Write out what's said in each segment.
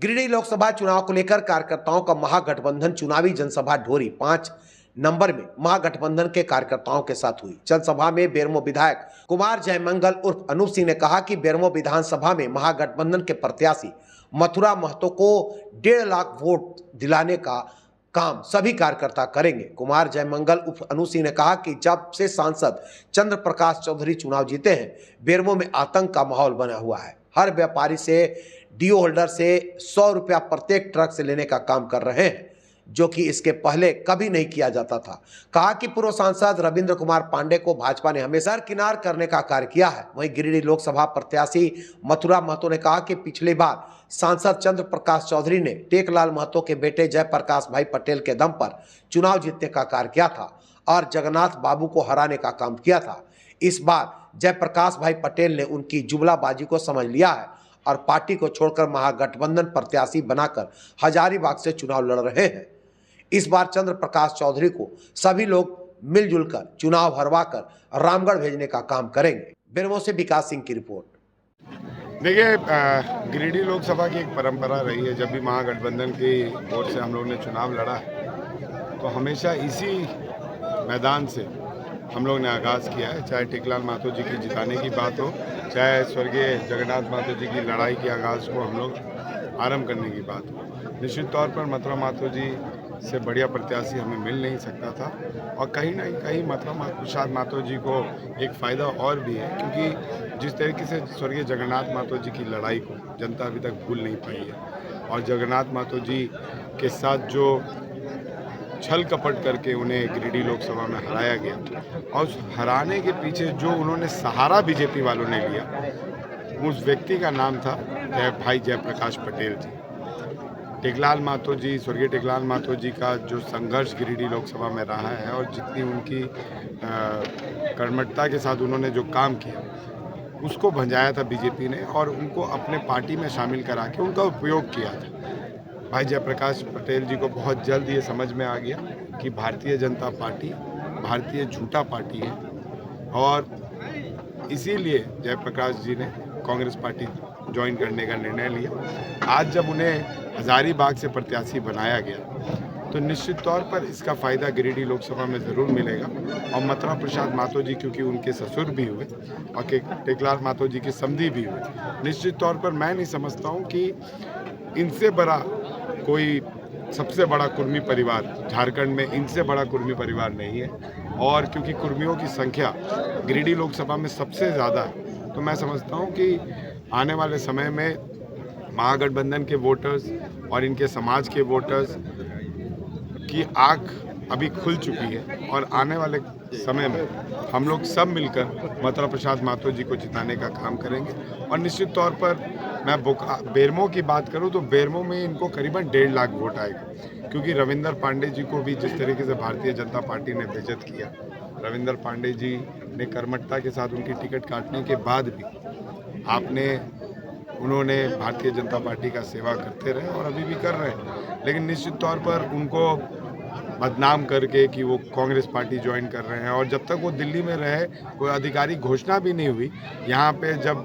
गिरिडीह लोकसभा चुनाव को लेकर कार्यकर्ताओं का महागठबंधन चुनावी जनसभा ढोरी 5 नंबर में महागठबंधन के कार्यकर्ताओं के साथ हुई। जनसभा में बेरमो विधायक कुमार जयमंगल उर्फ अनूप सिंह ने कहा कि बेरमो विधानसभा में महागठबंधन के प्रत्याशी मथुरा महतो को 1.5 लाख वोट दिलाने का काम सभी कार्यकर्ता करेंगे। कुमार जयमंगल उर्फ अनूप सिंह ने कहा कि जब से सांसद चंद्र प्रकाश चौधरी चुनाव जीते हैं, बेरमो में आतंक का माहौल बना हुआ है। हर व्यापारी से डीओ होल्डर से 100 रुपया प्रत्येक ट्रक से लेने का काम कर रहे हैं, जो कि इसके पहले कभी नहीं किया जाता था। कहा कि पूर्व सांसद रविंद्र कुमार पांडे को भाजपा ने हमेशा किनार करने का कार्य किया है। वहीं गिरिडीह लोकसभा प्रत्याशी मथुरा महतो ने कहा कि पिछली बार सांसद चंद्र प्रकाश चौधरी ने टेकलाल महतो के बेटे जयप्रकाश भाई पटेल के दम पर चुनाव जीतने का कार्य किया था और जगन्नाथ बाबू को हराने का काम किया था। इस बार जयप्रकाश भाई पटेल ने उनकी जुमलाबाजी को समझ लिया है और पार्टी को छोड़कर महागठबंधन प्रत्याशी बनाकर हजारीबाग से चुनाव लड़ रहे हैं। इस बार चंद्र प्रकाश चौधरी को सभी लोग मिलजुल कर चुनाव हरवाकर रामगढ़ भेजने का काम करेंगे। बेरमो से विकास सिंह की रिपोर्ट। देखिए, गिरिडीह लोकसभा की एक परंपरा रही है। जब भी महागठबंधन की ओर से हम लोगों ने चुनाव लड़ा है तो हमेशा इसी मैदान से हम लोग ने आगाज़ किया है। चाहे टेकलाल महतो जी की जिताने की बात हो, चाहे स्वर्गीय जगन्नाथ महतो जी की लड़ाई के आगाज़ को हम लोग आरंभ करने की बात हो। निश्चित तौर पर मथुरा महतो जी से बढ़िया प्रत्याशी हमें मिल नहीं सकता था और कहीं ना कहीं मथुरा प्रसाद महतो जी को एक फ़ायदा और भी है, क्योंकि जिस तरीके से स्वर्गीय जगन्नाथ महतो जी की लड़ाई को जनता अभी तक भूल नहीं पाई है और जगन्नाथ महतो जी के साथ जो छल कपट करके उन्हें गिरिडीह लोकसभा में हराया गया और उस हराने के पीछे जो उन्होंने सहारा बीजेपी वालों ने लिया, उस व्यक्ति का नाम था भाई जयप्रकाश पटेल जी। टेकलाल महतो जी, स्वर्गीय टेकलाल महतो जी का जो संघर्ष गिरिडीह लोकसभा में रहा है और जितनी उनकी कर्मठता के साथ उन्होंने जो काम किया, उसको भंजाया था बीजेपी ने और उनको अपने पार्टी में शामिल करा के उनका उपयोग किया था। भाई जयप्रकाश पटेल जी को बहुत जल्द ये समझ में आ गया कि भारतीय जनता पार्टी भारतीय झूठा पार्टी है और इसीलिए जयप्रकाश जी ने कांग्रेस पार्टी ज्वाइन करने का निर्णय लिया। आज जब उन्हें हजारीबाग से प्रत्याशी बनाया गया तो निश्चित तौर पर इसका फ़ायदा गिरिडीह लोकसभा में ज़रूर मिलेगा और मथुरा प्रसाद महतो जी, क्योंकि उनके ससुर भी हुए और टेकलाल महतो जी के समधी भी हुए, निश्चित तौर पर मैं नहीं समझता हूँ कि इनसे बड़ा कोई सबसे बड़ा कुर्मी परिवार झारखंड में, इनसे बड़ा कुर्मी परिवार नहीं है। और क्योंकि कुर्मियों की संख्या गिरिडीह लोकसभा में सबसे ज़्यादा है, तो मैं समझता हूँ कि आने वाले समय में महागठबंधन के वोटर्स और इनके समाज के वोटर्स की आँख अभी खुल चुकी है और आने वाले समय में हम लोग सब मिलकर मथुरा प्रसाद महतो जी को जिताने का काम करेंगे। और निश्चित तौर पर मैं बेरमो की बात करूं तो बेरमो में इनको करीबन 1.5 लाख वोट आएगा, क्योंकि रविंद्र पांडे जी को भी जिस तरीके से भारतीय जनता पार्टी ने बेइज्जत किया, रविंद्र पांडे जी ने कर्मठता के साथ उनकी टिकट काटने के बाद भी उन्होंने भारतीय जनता पार्टी का सेवा करते रहे और अभी भी कर रहे हैं, लेकिन निश्चित तौर पर उनको बदनाम करके कि वो कांग्रेस पार्टी ज्वाइन कर रहे हैं और जब तक वो दिल्ली में रहे कोई आधिकारिक घोषणा भी नहीं हुई। यहाँ पे जब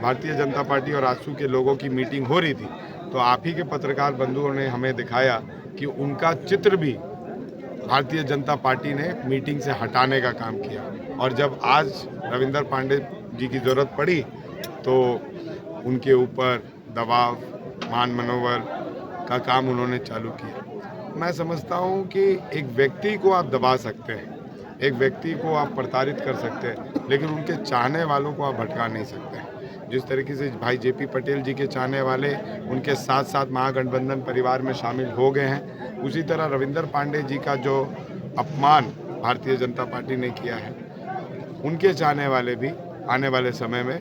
भारतीय जनता पार्टी और आजसू के लोगों की मीटिंग हो रही थी तो आप ही के पत्रकार बंधुओं ने हमें दिखाया कि उनका चित्र भी भारतीय जनता पार्टी ने मीटिंग से हटाने का काम किया और जब आज रविंद्र पांडे जी की ज़रूरत पड़ी तो उनके ऊपर दबाव, मान मनोवर का काम उन्होंने चालू किया। मैं समझता हूँ कि एक व्यक्ति को आप दबा सकते हैं, एक व्यक्ति को आप प्रताड़ित कर सकते हैं, लेकिन उनके चाहने वालों को आप भटका नहीं सकते हैं। जिस तरीके से भाई जेपी पटेल जी के चाहने वाले उनके साथ साथ महागठबंधन परिवार में शामिल हो गए हैं, उसी तरह रविंद्र पांडे जी का जो अपमान भारतीय जनता पार्टी ने किया है, उनके चाहने वाले भी आने वाले समय में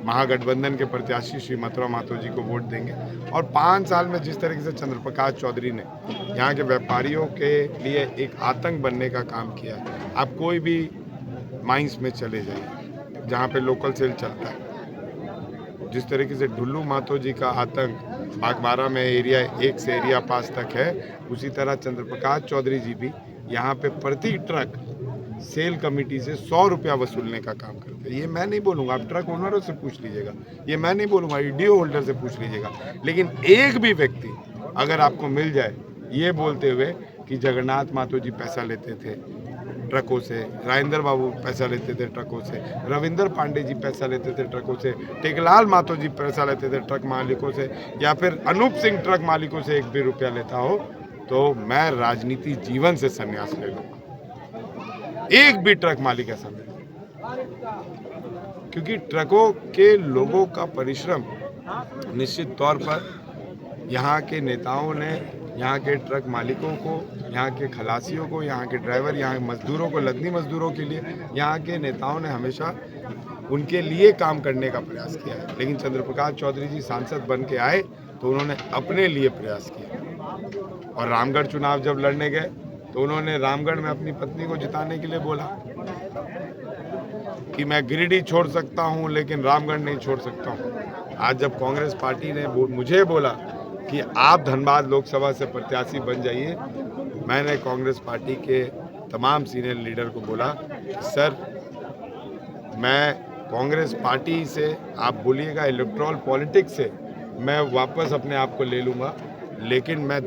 महागठबंधन के प्रत्याशी श्री मथुरा महतो जी को वोट देंगे। और 5 साल में जिस तरीके से चंद्र प्रकाश चौधरी ने यहाँ के व्यापारियों के लिए एक आतंक बनने का काम किया, आप कोई भी माइंस में चले जाइए जहाँ पे लोकल सेल चलता है, जिस तरीके से ढुल्लू महतो जी का आतंक बागबारा में एरिया 1 से एरिया 5 तक है, उसी तरह चंद्र प्रकाश चौधरी जी भी यहाँ पे प्रति ट्रक सेल कमेटी से 100 रुपया वसूलने का काम करते हैं। ये मैं नहीं बोलूँगा, आप ट्रक ओनरों से पूछ लीजिएगा, ये मैं नहीं बोलूँगा, ईडीओ होल्डर से पूछ लीजिएगा। लेकिन एक भी व्यक्ति अगर आपको मिल जाए ये बोलते हुए कि जगन्नाथ मातो जी पैसा लेते थे ट्रकों से, राजेंद्र बाबू पैसा लेते थे ट्रकों से, रविंदर पांडे जी पैसा लेते थे ट्रकों से, टेकलाल मातो जी पैसा लेते थे ट्रक मालिकों से, या फिर अनूप सिंह ट्रक मालिकों से 1 भी रुपया लेता हो, तो मैं राजनीति जीवन से संन्यास ले लूँगा। एक भी ट्रक मालिक ऐसा नहीं, क्योंकि ट्रकों के लोगों का परिश्रम निश्चित तौर पर यहाँ के नेताओं ने, यहाँ के ट्रक मालिकों को, यहाँ के खलासियों को, यहाँ के ड्राइवर, यहाँ के मजदूरों को, लदनी मजदूरों के लिए यहाँ के नेताओं ने हमेशा उनके लिए काम करने का प्रयास किया है। लेकिन चंद्रप्रकाश चौधरी जी सांसद बन के आए तो उन्होंने अपने लिए प्रयास किया, और रामगढ़ चुनाव जब लड़ने गए तो उन्होंने रामगढ़ में अपनी पत्नी को जिताने के लिए बोला कि मैं गिरिडीह छोड़ सकता हूं लेकिन रामगढ़ नहीं छोड़ सकता हूं। आज जब कांग्रेस पार्टी ने मुझे बोला कि आप धनबाद लोकसभा से प्रत्याशी बन जाइए, मैंने कांग्रेस पार्टी के तमाम सीनियर लीडर को बोला, सर मैं कांग्रेस पार्टी से, आप बोलिएगा इलेक्ट्रल पॉलिटिक्स से मैं वापस अपने आप को ले लूँगा, लेकिन मैं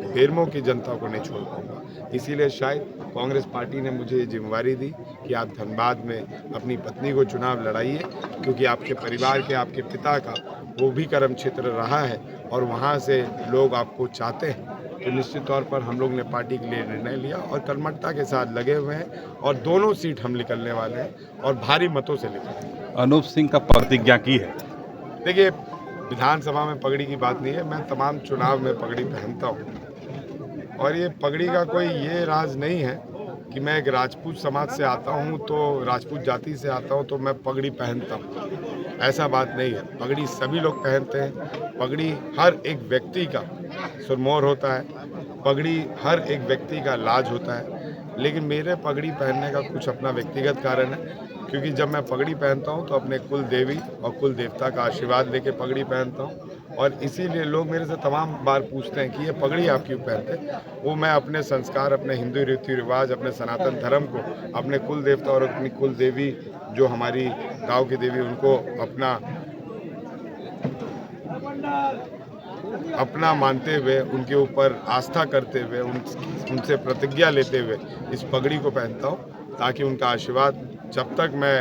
बेरमो की जनता को नहीं छोड़ पाऊँगा। इसीलिए शायद कांग्रेस पार्टी ने मुझे ये जिम्मेवारी दी कि आप धनबाद में अपनी पत्नी को चुनाव लड़ाइए, क्योंकि आपके परिवार के, आपके पिता का वो भी कर्म क्षेत्र रहा है और वहाँ से लोग आपको चाहते हैं। तो निश्चित तौर पर हम लोग ने पार्टी के लिए निर्णय लिया और कर्मठता के साथ लगे हुए हैं, और दोनों सीट हम निकलने वाले हैं और भारी मतों से निकलेंगे। अनूप सिंह का प्रतिज्ञा की है। देखिए, विधानसभा में पगड़ी की बात नहीं है, मैं तमाम चुनाव में पगड़ी पहनता हूँ, और ये पगड़ी का कोई ये राज नहीं है कि मैं एक राजपूत समाज से आता हूँ, तो राजपूत जाति से आता हूँ तो मैं पगड़ी पहनता हूँ, ऐसा बात नहीं है। पगड़ी सभी लोग पहनते हैं, पगड़ी हर एक व्यक्ति का सुरमौर होता है, पगड़ी हर एक व्यक्ति का लाज होता है। लेकिन मेरे पगड़ी पहनने का कुछ अपना व्यक्तिगत कारण है, क्योंकि जब मैं पगड़ी पहनता हूँ तो अपने कुल देवी और कुल देवता का आशीर्वाद लेके पगड़ी पहनता हूँ, और इसीलिए लोग मेरे से तमाम बार पूछते हैं कि ये पगड़ी आप क्यों पहनते हैं। वो मैं अपने संस्कार, अपने हिंदू रीति रिवाज, अपने सनातन धर्म को, अपने कुल देवता और अपनी कुल देवी जो हमारी गांव की देवी, उनको अपना मानते हुए, उनके ऊपर आस्था करते हुए, उनसे प्रतिज्ञा लेते हुए इस पगड़ी को पहनता हूँ, ताकि उनका आशीर्वाद, जब तक मैं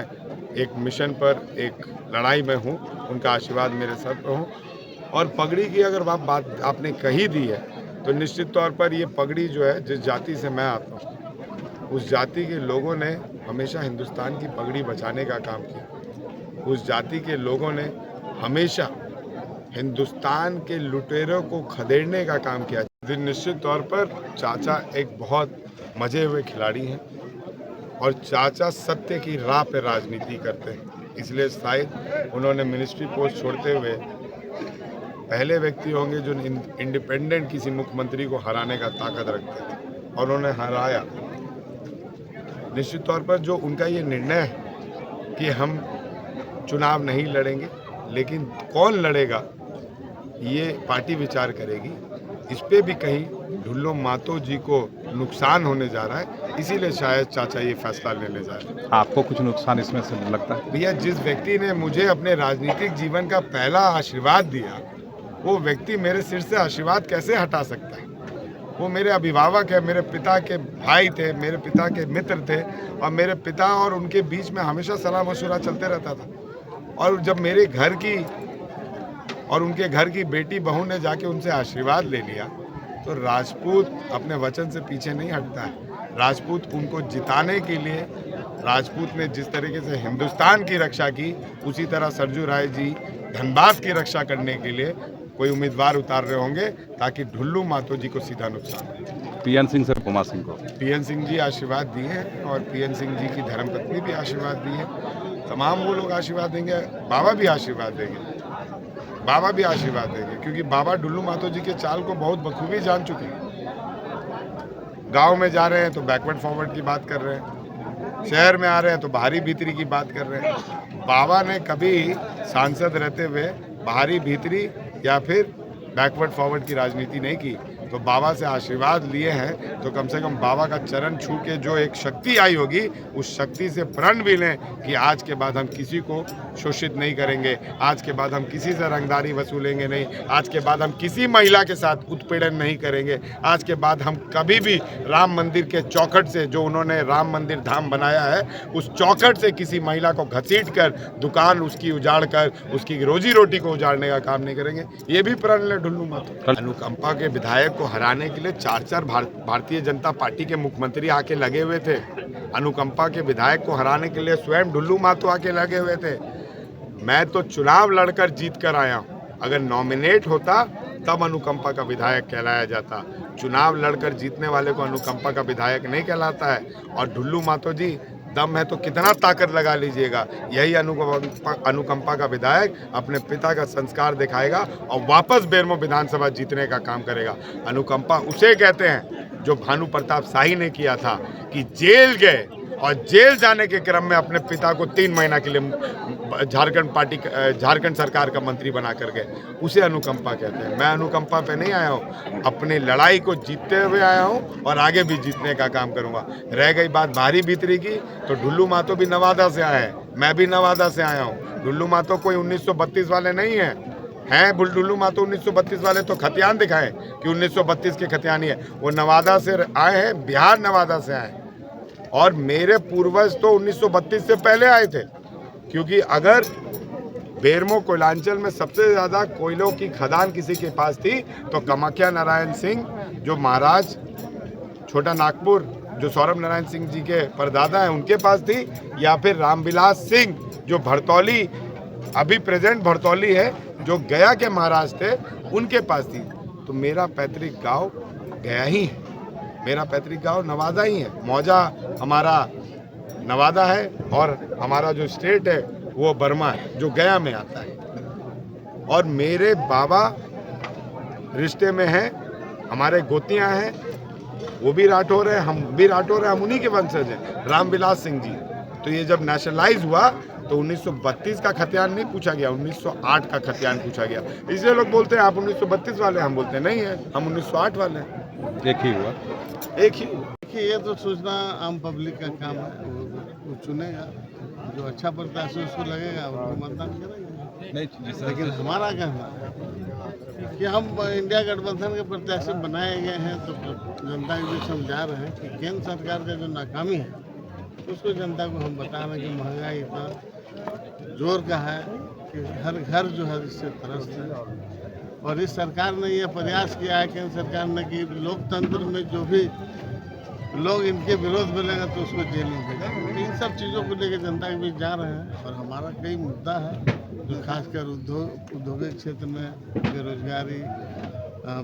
एक मिशन पर, एक लड़ाई में हूँ, उनका आशीर्वाद मेरे सर पर हो। और पगड़ी की अगर बात आपने कही दी है, तो निश्चित तौर पर ये पगड़ी जो है, जिस जाति से मैं आता हूँ, उस जाति के लोगों ने हमेशा हिंदुस्तान की पगड़ी बचाने का काम किया। उस जाति के लोगों ने हमेशा हिंदुस्तान के लुटेरों को खदेड़ने का काम किया। निश्चित तौर पर चाचा एक बहुत मजे हुए खिलाड़ी हैं, और चाचा सत्य की राह पे राजनीति करते हैं, इसलिए शायद उन्होंने मिनिस्ट्री पोस्ट छोड़ते हुए पहले व्यक्ति होंगे जो इंडिपेंडेंट किसी मुख्यमंत्री को हराने का ताकत रखते थे, और उन्होंने हराया। निश्चित तौर पर जो उनका ये निर्णय है कि हम चुनाव नहीं लड़ेंगे, लेकिन कौन लड़ेगा ये पार्टी विचार करेगी, इस पे भी कहीं ढुल्लो मातो जी को नुकसान होने जा रहा है, इसीलिए शायद चाचा ये फैसला लेने जा रहे हैं। आपको कुछ नुकसान इसमें से लगता है? भैया, जिस व्यक्ति ने मुझे अपने राजनीतिक जीवन का पहला आशीर्वाद दिया, वो व्यक्ति मेरे सिर से आशीर्वाद कैसे हटा सकता है? वो मेरे अभिभावक है, मेरे पिता के भाई थे, मेरे पिता के मित्र थे, और मेरे पिता और उनके बीच में हमेशा सलाह मशवरा चलते रहता था। और जब मेरे घर की और उनके घर की बेटी बहू ने जाके उनसे आशीर्वाद ले लिया, तो राजपूत अपने वचन से पीछे नहीं हटता है। राजपूत उनको जिताने के लिए, राजपूत ने जिस तरीके से हिंदुस्तान की रक्षा की, उसी तरह सरजू राय जी धनबाद की रक्षा करने के लिए कोई उम्मीदवार उतार रहे होंगे, ताकि ढुल्लू मातो जी को सीधा नुकसान हो। पीएन सिंह से कुमार सिंह को, पीएन सिंह जी आशीर्वाद दिए हैं, और पीएन सिंह जी की धर्मपत्नी भी आशीर्वाद दी है। तमाम वो लोग आशीर्वाद देंगे, बाबा भी आशीर्वाद देंगे, बाबा भी आशीर्वाद देंगे, क्योंकि बाबा ढुल्लू मातो जी के चाल को बहुत बखूबी जान चुके हैं। गांव में जा रहे हैं तो बैकवर्ड फॉरवर्ड की बात कर रहे हैं, शहर में आ रहे हैं तो बाहरी भीतरी की बात कर रहे हैं। बाबा ने कभी सांसद रहते हुए बाहरी भीतरी या फिर बैकवर्ड फॉरवर्ड की राजनीति नहीं की। तो बाबा से आशीर्वाद लिए हैं तो कम से कम बाबा का चरण छू के जो एक शक्ति आई होगी, उस शक्ति से प्रण भी लें कि आज के बाद हम किसी को शोषित नहीं करेंगे, आज के बाद हम किसी से रंगदारी वसूलेंगे नहीं, आज के बाद हम किसी महिला के साथ उत्पीड़न नहीं करेंगे, आज के बाद हम कभी भी राम मंदिर के चौखट से, जो उन्होंने राम मंदिर धाम बनाया है, उस चौखट से किसी महिला को घसीट कर दुकान उसकी उजाड़ कर उसकी रोजी रोटी को उजाड़ने का काम नहीं करेंगे। ये भी प्रण ले ढुल्लू मातो। अनुकंपा के विधायक को हराने के लिए 4 भारतीय जनता पार्टी के मुख्यमंत्री आके लगे हुए थे। अनुकंपा के विधायक को हराने के लिए स्वयं ढुल्लू मातो आके लगे हुए थे। मैं तो चुनाव लड़कर जीत कर आया हूँ, अगर नॉमिनेट होता तब अनुकंपा का विधायक कहलाया जाता। चुनाव लड़कर जीतने वाले को अनुकंपा का विधायक नहीं कहलाता है। और ढुल्लू मातो जी, दम है तो कितना ताकत लगा लीजिएगा, यही अनुकंपा का विधायक अपने पिता का संस्कार दिखाएगा और वापस बेरमो विधानसभा जीतने का काम करेगा। अनुकंपा उसे कहते हैं जो भानु प्रताप शाही ने किया था कि जेल गए और जेल जाने के क्रम में अपने पिता को 3 महीना के लिए झारखंड सरकार का मंत्री बना कर गए, उसे अनुकंपा कहते हैं। मैं अनुकंपा पे नहीं आया हूँ, अपनी लड़ाई को जीतते हुए आया हूँ और आगे भी जीतने का काम करूँगा। रह गई बात बाहरी भीतरी की, तो ढुल्लू मातो भी नवादा से आए हैं, मैं भी नवादा से आया हूँ। ढुल्लू मातो कोई 1932 वाले नहीं हैं। ढुल्लू मातो 1932 वाले तो खतियान दिखाएं कि 1932 के खतियानी है। वो नवादा से आए हैं, बिहार नवादा से आए, और मेरे पूर्वज तो 1932 से पहले आए थे, क्योंकि अगर बेरमो कोयलांचल में सबसे ज़्यादा कोयलों की खदान किसी के पास थी तो कामाख्या नारायण सिंह, जो महाराज छोटा नागपुर, जो सौरभ नारायण सिंह जी के परदादा हैं, उनके पास थी, या फिर रामविलास सिंह जो भरतौली, अभी प्रेजेंट भरतौली है, जो गया के महाराज थे, उनके पास थी। तो मेरा पैतृक गांव गया ही है, मेरा पैतृक गांव नवादा ही है। मौजा हमारा नवादा है और हमारा जो स्टेट है वो बर्मा है, जो गया में आता है। और मेरे बाबा रिश्ते में हैं, हमारे गोतियां हैं, वो भी राठौर है, हम भी राठौर है, हम उन्हीं के वंशज हैं, रामविलास सिंह जी। तो ये जब नेशनलाइज हुआ तो 1932 का खतियान नहीं पूछा गया, 1908 का खतियान पूछा गया। इसलिए लोग बोलते हैं आप 1932 वाले, हम बोलते हैं नहीं है, हम 1908 वाले हैं। एक ही हुआ, एक ही। देखिए, ये तो सूचना आम पब्लिक का काम है, वो चुनेगा, जो अच्छा प्रत्याशी उसको लगेगा उसको मतदान करेंगे। नहीं, लेकिन हमारा कहना है कि हम इंडिया गठबंधन के प्रत्याशी बनाए गए हैं, तो जनता के बीच हम जा रहे हैं कि केंद्र सरकार का जो नाकामी है उसको जनता को हम बता रहे हैं कि महंगाई इतना जोर का है कि हर घर जो है इससे त्रस्त है। और इस सरकार ने ये प्रयास किया है, केंद्र सरकार ने, कि लोकतंत्र में जो भी लोग इनके विरोध बोलेंगे तो उसको जेल में भेजेंगे। तो इन सब चीज़ों को लेकर जनता के बीच जा रहे हैं। और हमारा कई मुद्दा है जो खासकर औद्योगिक क्षेत्र में बेरोजगारी,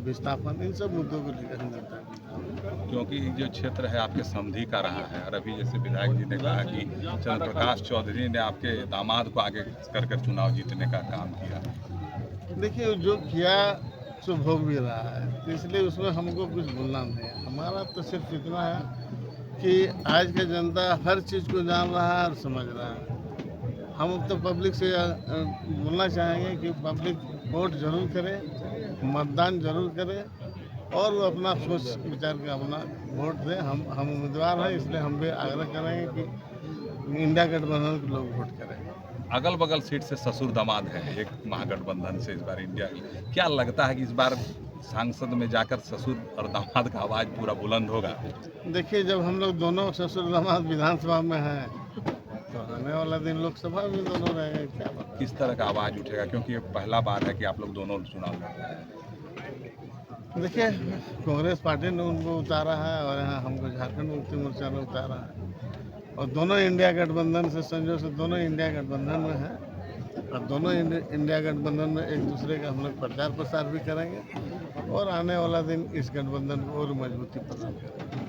विस्थापन, इन सब मुद्दों को लेकर हम जनता के बीच जा रहे हैं। क्योंकि जो क्षेत्र है आपके समधी का रहा है, और अभी जैसे विधायक जी ने कहा कि चंद्र प्रकाश चौधरी ने आपके दामाद को आगे कर चुनाव जीतने का काम किया। देखिए, जो किया सो भोग भी रहा है, तो इसलिए उसमें हमको कुछ बोलना नहीं है। हमारा तो सिर्फ इतना है कि आज का जनता हर चीज़ को जान रहा है और समझ रहा है। हम तो पब्लिक से बोलना चाहेंगे कि पब्लिक वोट जरूर करे, मतदान जरूर करे, और वो अपना सोच विचार के अपना वोट दें। हम उम्मीदवार हैं, इसलिए हम भी आग्रह करेंगे कि इंडिया गठबंधन के लोग वोट करें। अगल बगल सीट से ससुर दामाद है एक महागठबंधन से इस बार इंडिया की, क्या लगता है कि इस बार सांसद में जाकर ससुर और दामाद का आवाज़ पूरा बुलंद होगा? देखिए, जब हम लोग दोनों ससुर दामाद विधानसभा में हैं तो आने वाला दिन लोकसभा में दोनों रहेंगे। क्या बात, किस तरह का आवाज़ उठेगा, क्योंकि ये पहला बार है कि आप लोग दोनों चुनाव लड़ रहे हैं? देखिए, कांग्रेस पार्टी ने उनको उतारा है और यहाँ हमको झारखंड मुक्ति मोर्चा ने उतारा है, और दोनों इंडिया गठबंधन से संजोग से दोनों इंडिया गठबंधन में हैं, और दोनों इंडिया गठबंधन में एक दूसरे का हम लोग प्रचार प्रसार भी करेंगे, और आने वाला दिन इस गठबंधन को और मजबूती प्रदान करेंगे।